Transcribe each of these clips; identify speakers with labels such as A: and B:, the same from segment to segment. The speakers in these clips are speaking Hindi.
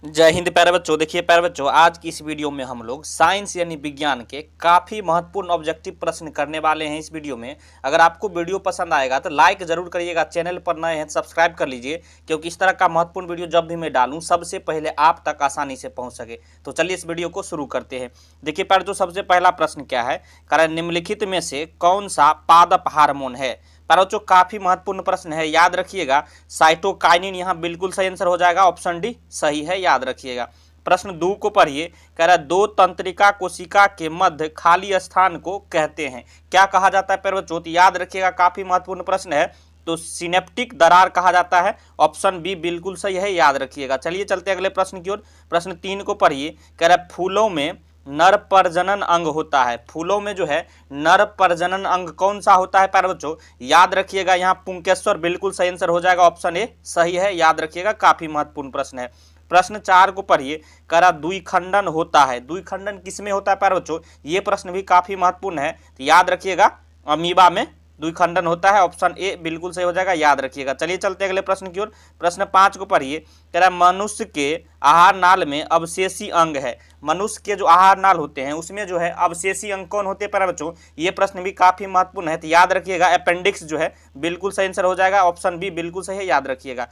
A: जय हिंद प्यारे बच्चों। देखिए प्यारे बच्चों, आज की इस वीडियो में हम लोग साइंस यानी विज्ञान के काफ़ी महत्वपूर्ण ऑब्जेक्टिव प्रश्न करने वाले हैं। इस वीडियो में अगर आपको वीडियो पसंद आएगा तो लाइक जरूर करिएगा, चैनल पर नए हैं तो सब्सक्राइब कर लीजिए, क्योंकि इस तरह का महत्वपूर्ण वीडियो जब भी मैं डालूं सबसे पहले आप तक आसानी से पहुँच सके। तो चलिए इस वीडियो को शुरू करते हैं। देखिए प्यारे बच्चों, सबसे पहला प्रश्न क्या है, कारण निम्नलिखित में से कौन सा पादप हार्मोन है। प्यारे बच्चों, काफी महत्वपूर्ण प्रश्न है, याद रखिएगा। साइटोकाइनिन यहाँ बिल्कुल सही आंसर हो जाएगा, ऑप्शन डी सही है, याद रखिएगा। प्रश्न 2 को पढ़िए। कह रहा है दो तंत्रिका कोशिका के मध्य खाली स्थान को कहते हैं, क्या कहा जाता है प्यारे बच्चों। तो याद रखिएगा, काफी महत्वपूर्ण प्रश्न है, तो सिनेप्टिक दरार कहा जाता है, ऑप्शन बी बिल्कुल सही है, याद रखिएगा। चलिए चलते अगले प्रश्न की ओर। प्रश्न 3 को पढ़िए। कह रहा है फूलों में नर प्रजनन अंग होता है। फूलों में जो है नर प्रजनन अंग कौन सा होता है प्यारे बच्चों, याद रखिएगा। यहाँ पुंकेश्वर बिल्कुल सही आंसर हो जाएगा, ऑप्शन ए सही है, याद रखिएगा। काफी महत्वपूर्ण प्रश्न है। प्रश्न 4 को पढ़िए। करा द्विखंडन होता है, द्विखंडन किसमें होता है प्यारे बच्चों, ये प्रश्न भी काफी महत्वपूर्ण है, तो याद रखिएगा अमीबा में द्विखंडन होता है, ऑप्शन ए बिल्कुल सही हो जाएगा, याद रखिएगा। चलिए चलते अगले प्रश्न की ओर। प्रश्न 5 को पढ़िए। कह रहा है मनुष्य के आहार नाल में अवशेषी अंग है। मनुष्य के जो आहार नाल होते हैं उसमें जो है अवशेषी अंग कौन होते हैं प्यारे बच्चों, ये प्रश्न भी काफी महत्वपूर्ण है, तो याद रखिएगा अपेंडिक्स जो है बिल्कुल सही आंसर हो जाएगा, ऑप्शन बी बिल्कुल सही है, याद रखिएगा।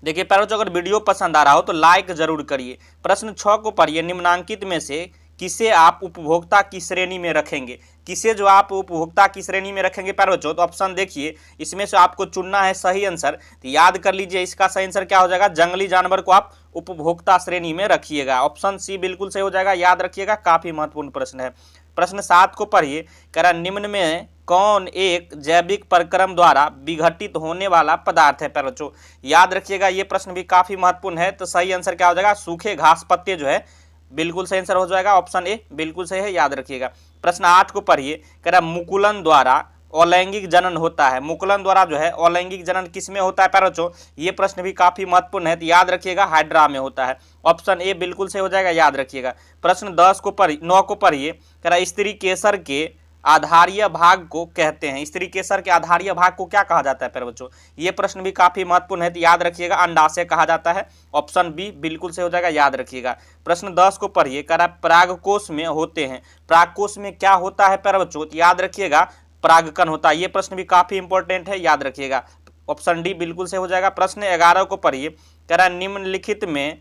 A: देखिए प्यारे बच्चों, अगर वीडियो पसंद आ रहा हो तो लाइक जरूर करिए। प्रश्न 6 को पढ़िए। निम्नांकित में से किसे आप उपभोक्ता की श्रेणी में रखेंगे, किसे जो आप उपभोक्ता की श्रेणी में रखेंगे प्यारे बच्चों, तो ऑप्शन देखिए, इसमें से आपको चुनना है सही आंसर, तो याद कर लीजिए इसका सही आंसर क्या हो जाएगा, जंगली जानवर को आप उपभोक्ता श्रेणी में रखिएगा, ऑप्शन सी बिल्कुल सही हो जाएगा, याद रखिएगा। काफी महत्वपूर्ण प्रश्न है। प्रश्न 7 को पढ़िए। कह रहा निम्न में कौन एक जैविक प्रक्रम द्वारा विघटित होने वाला पदार्थ है प्यारे बच्चों, याद रखिएगा, ये प्रश्न भी काफी महत्वपूर्ण है, तो सही आंसर क्या हो जाएगा, सूखे घास पत्ते जो है बिल्कुल सही आंसर हो जाएगा, ऑप्शन ए बिल्कुल सही है, याद रखिएगा। प्रश्न 8 को पढ़िए। कह रहा मुकुलन द्वारा अलैंगिक जनन होता है। मुकुलन द्वारा जो है अलैंगिक जनन किसमें होता है प्यारे बच्चों, ये प्रश्न भी काफी महत्वपूर्ण है, तो याद रखिएगा हाइड्रा में होता है, ऑप्शन ए बिल्कुल सही हो जाएगा, याद रखिएगा। प्रश्न 9 को पढ़िए। कह रहा स्त्री केसर के आधारीय भाग को कहते हैं। स्त्री केसर के आधारीय भाग को क्या कहा जाता है प्यारे बच्चों, ये प्रश्न भी काफी महत्वपूर्ण है, तो याद रखिएगा अंडाशय कहा जाता है, ऑप्शन बी बिल्कुल सही हो जाएगा, याद रखिएगा। प्रश्न 10 को पढ़िए। कह रहा परागकोश में होते हैं। परागकोश में क्या होता है प्यारे बच्चों, तो याद रखिएगा परागकण होता है, ये प्रश्न भी काफी इंपॉर्टेंट है, याद रखिएगा, ऑप्शन डी बिल्कुल सही हो जाएगा। प्रश्न 11 को पढ़िए। कह रहा निम्नलिखित में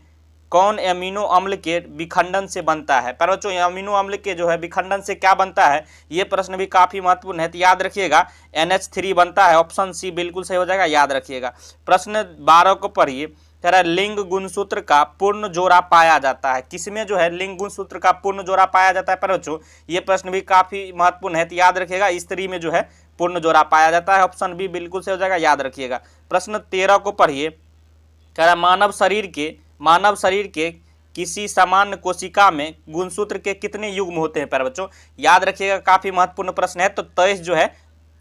A: कौन अमीनो अम्ल के विखंडन से बनता है। प्यारे बच्चों, अमीनो अम्ल के जो है विखंडन से क्या बनता है, ये प्रश्न भी काफी महत्वपूर्ण है, तो याद रखिएगा NH3 बनता है, ऑप्शन सी बिल्कुल सही हो जाएगा, याद रखिएगा। प्रश्न 12 को पढ़िए। कह रहा लिंग गुणसूत्र का पूर्ण जोड़ा पाया जाता है। किसमें जो है लिंग गुणसूत्र का पूर्ण जोड़ा पाया जाता है प्यारे बच्चों, ये प्रश्न भी काफी महत्वपूर्ण है, तो याद रखिएगा स्त्री में जो है पूर्ण जोड़ा पाया जाता है, ऑप्शन बी बिल्कुल सही हो जाएगा, याद रखिएगा। प्रश्न 13 को पढ़िए। कह रहा मानव शरीर के किसी सामान्य कोशिका में गुणसूत्र के कितने युग्म होते हैं प्यारे बच्चों, याद रखिएगा, काफी महत्वपूर्ण प्रश्न है, तो 23 जो है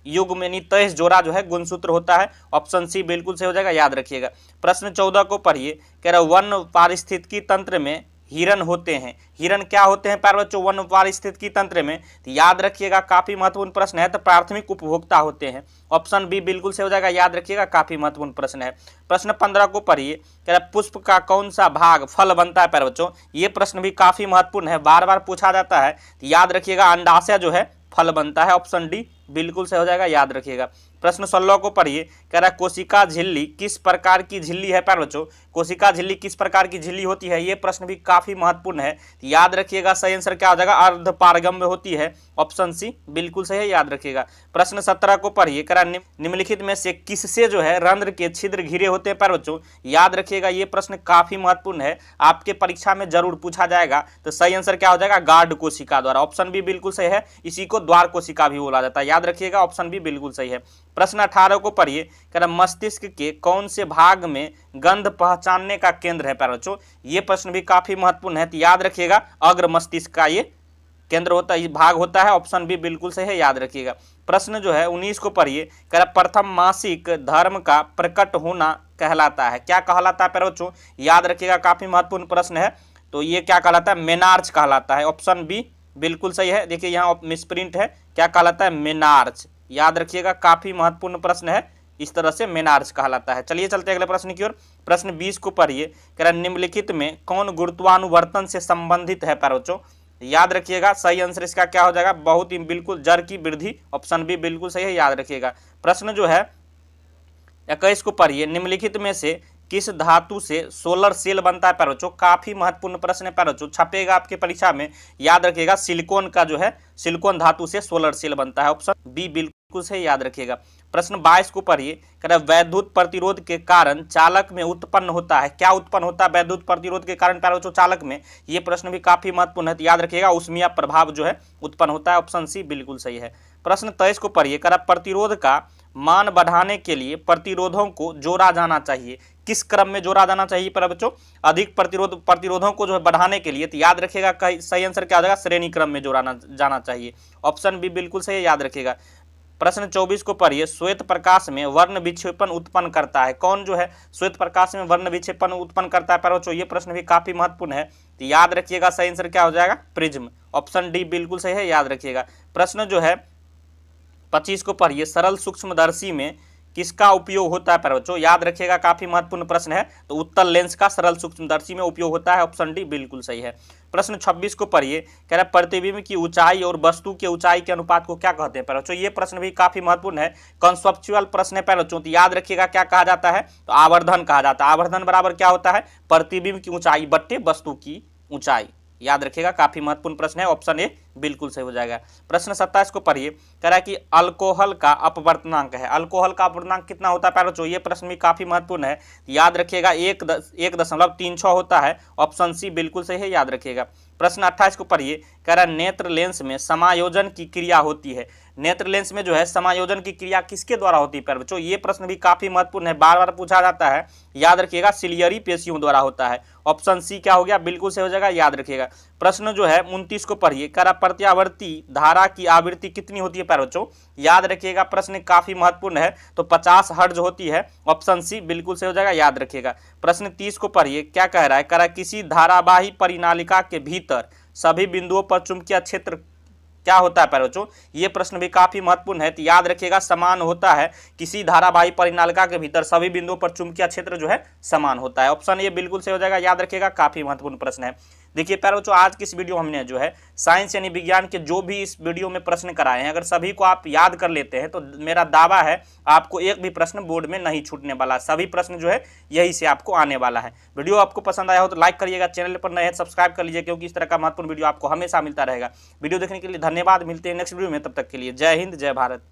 A: युग्म यानी 23 जोड़ा जो है गुणसूत्र होता है, ऑप्शन सी बिल्कुल सही हो जाएगा, याद रखिएगा। प्रश्न 14 को पढ़िए। कह रहा वन पारिस्थितिकी तंत्र में हिरन होते हैं। हिरन क्या होते हैं प्यारे बच्चों वन पारिस्थितिकी तंत्र में, तो याद रखिएगा, काफी महत्वपूर्ण प्रश्न है, तो प्राथमिक उपभोक्ता होते हैं, ऑप्शन बी बिल्कुल सही हो जाएगा, याद रखिएगा, काफी महत्वपूर्ण प्रश्न है। प्रश्न 15 को पढ़िए। कह रहा पुष्प का कौन सा भाग फल बनता है प्यारे बच्चों, ये प्रश्न भी काफी महत्वपूर्ण है, बार बार पूछा जाता है, तो याद रखिएगा अंडाशय जो है फल बनता है, ऑप्शन डी बिल्कुल सही हो जाएगा, याद रखिएगा। प्रश्न 16 को पढ़िए। कह रहा कोशिका झिल्ली किस प्रकार की झिल्ली है प्यारे बच्चों, कोशिका झिल्ली किस प्रकार की झिल्ली होती है, ये प्रश्न भी काफी महत्वपूर्ण है, याद रखिएगा, सही आंसर क्या हो जाएगा, अर्धपारगम्य होती है, ऑप्शन सी बिल्कुल सही है, याद रखिएगा। प्रश्न 17 को पढ़िए। कह रहा निम्नलिखित में से किससे जो है रंध्र के छिद्र घिरे होते हैं प्यारे बच्चों, याद रखिएगा, ये प्रश्न काफी महत्वपूर्ण है, आपके परीक्षा में जरूर पूछा जाएगा, तो सही आंसर क्या हो जाएगा, गार्ड कोशिका द्वारा, ऑप्शन बी बिल्कुल सही है, इसी को द्वार कोशिका भी बोला जाता है, याद रखिएगा, ऑप्शन बी बिल्कुल सही है। प्रश्न 18 को पढ़िए। कह रहा मस्तिष्क के कौन से भाग में गंध पहचानने का केंद्र है प्यारे बच्चों, ये प्रश्न भी काफी महत्वपूर्ण है, तो याद रखिएगा अग्र मस्तिष्क का ये केंद्र होता है, भाग होता है, ऑप्शन बी बिल्कुल सही है, याद रखिएगा। प्रश्न जो है 19 को पढ़िए। कह रहा प्रथम मासिक धर्म का प्रकट होना कहलाता है, क्या कहलाता है प्यारे बच्चों, याद रखिएगा, काफी महत्वपूर्ण प्रश्न है, तो ये क्या कहलाता है, मेनार्च कहलाता है, ऑप्शन बी बिल्कुल सही है। देखिए यहाँ मिसप्रिंट है, क्या कहलाता है, मेनार्च, याद रखिएगा, काफी महत्वपूर्ण प्रश्न है, इस तरह से मेनार्च कहलाता है। चलिए चलते अगले प्रश्न की ओर। प्रश्न 20 को पढ़िए। कह रहा निम्नलिखित में कौन गुरुत्वानुवर्तन से संबंधित है प्यारे बच्चों। याद रखिएगा सही आंसर इसका क्या हो जाएगा, बहुत ही बिल्कुल जड़ की वृद्धि, ऑप्शन बी बिल्कुल सही है, याद रखिएगा। प्रश्न जो है 21 को पढ़िए। निम्नलिखित में से किस धातु से सोलर सेल बनता है प्यारे बच्चों। काफी महत्वपूर्ण प्रश्न है प्यारे बच्चों, छपेगा आपके परीक्षा में, याद रखिएगा सिलिकॉन का जो है सिलिकॉन धातु से सोलर सेल बनता है, ऑप्शन बी बिल्कुल सही, याद रखिएगा। प्रश्न 22 को पढ़िए। कह रहा वैद्युत प्रतिरोध के कारण चालक में उत्पन्न होता है, क्या उत्पन्न होता है वैद्युत प्रतिरोध के कारण प्यारे बच्चों चालक में, ये प्रश्न भी काफी महत्वपूर्ण है, तो याद रखिएगा ऊष्मीय प्रभाव जो है उत्पन्न होता है, ऑप्शन सी बिल्कुल सही है। प्रश्न 23 को पढ़िए। कह रहा प्रतिरोध का मान बढ़ाने के लिए प्रतिरोधों को जोड़ा जाना चाहिए, किस क्रम में जोड़ा जाना चाहिए प्यारे बच्चों। अधिक प्रतिरोधों को जो है बढ़ाने के लिए, तो याद रखिएगा सही आंसर क्या हो जाएगा, श्रेणी क्रम में जोड़ा जाना चाहिए, ऑप्शन बी बिल्कुल सही है, याद रखिएगा। प्रश्न 24 को पढ़िए। श्वेत प्रकाश में वर्ण विक्षेपण उत्पन्न करता है, कौन जो है श्वेत प्रकाश में वर्ण विक्षेपण उत्पन्न करता है प्यारे बच्चों, ये प्रश्न भी काफी महत्वपूर्ण है, तो याद रखिएगा सही आंसर क्या हो जाएगा, प्रिज्म, ऑप्शन डी बिल्कुल सही है, याद रखिएगा। प्रश्न जो है 25 को पढ़िए। सरल सूक्ष्मदर्शी में किसका उपयोग होता है प्यारे बच्चों, याद रखिएगा काफी महत्वपूर्ण प्रश्न है, तो उत्तल लेंस का सरल सूक्ष्मदर्शी में उपयोग होता है, ऑप्शन डी बिल्कुल सही है। प्रश्न 26 को पढ़िए। कह रहा है प्रतिबिंब की ऊंचाई और वस्तु के ऊंचाई के अनुपात को क्या कहते हैं प्यारे बच्चों, ये प्रश्न भी काफी महत्वपूर्ण है, कॉन्सेप्चुअल प्रश्न है प्यारे बच्चों, तो याद रखिएगा क्या कहा जाता है, तो आवर्धन कहा जाता है। आवर्धन बराबर क्या होता है, प्रतिबिंब की ऊंचाई बट्टे वस्तु की ऊंचाई, याद रखिएगा काफी महत्वपूर्ण प्रश्न है, ऑप्शन ए बिल्कुल सही हो जाएगा। प्रश्न 27 को पढ़िए। कह रहा है कि अल्कोहल का अपवर्तनांक है, अल्कोहल का अपवर्तनांक कितना होता है प्यारे बच्चों, ये प्रश्न भी काफी महत्वपूर्ण है, याद रखिएगा 1.36 होता है, ऑप्शन सी बिल्कुल सही है, याद रखिएगा। प्रश्न 28 को पढ़िए। कह रहा है नेत्र लेंस में समायोजन की क्रिया होती है, नेत्र लेंस में जो है समायोजन की क्रिया किसके द्वारा होती है प्यारे बच्चों, ये प्रश्न भी काफी महत्वपूर्ण है, बार बार पूछा जाता है, याद रखिएगा सिलियरी पेशियों द्वारा होता है, ऑप्शन सी क्या हो गया, बिल्कुल सही हो जाएगा, याद रखिएगा। प्रश्न जो है 29 को पढ़िए। कह रहा प्रत्यावर्ती धारा की आवृत्ति कितनी होती है प्यारे बच्चों, याद रखिएगा प्रश्न काफी महत्वपूर्ण है, तो 50 हर्ट्ज होती है, ऑप्शन सी बिल्कुल सही हो जाएगा, याद रखिएगा। प्रश्न 30 को पढ़िए। क्या कह रहा है, कह रहा है किसी धारावाही परिनालिका के भीतर सभी बिंदुओं पर चुंबकीय क्षेत्र क्या होता है प्यारे बच्चों, ये प्रश्न भी काफी महत्वपूर्ण है, तो याद रखिएगा समान होता है, किसी धारावाही परिनालिका के भीतर सभी बिंदुओं पर चुंबकीय क्षेत्र जो है समान होता है, ऑप्शन ये बिल्कुल सही हो जाएगा, याद रखिएगा काफी महत्वपूर्ण प्रश्न है। देखिए प्यारे बच्चों आज की इस वीडियो हमने जो है साइंस यानी विज्ञान के जो भी इस वीडियो में प्रश्न कराए हैं, अगर सभी को आप याद कर लेते हैं तो मेरा दावा है आपको एक भी प्रश्न बोर्ड में नहीं छूटने वाला, सभी प्रश्न जो है यही से आपको आने वाला है। वीडियो आपको पसंद आया हो तो लाइक करिएगा, चैनल पर नए हैं सब्सक्राइब कर लीजिए, क्योंकि इस तरह का महत्वपूर्ण वीडियो आपको हमेशा मिलता रहेगा। वीडियो देखने के लिए धन्यवाद, मिलते हैं नेक्स्ट वीडियो में, तब तक के लिए जय हिंद जय भारत।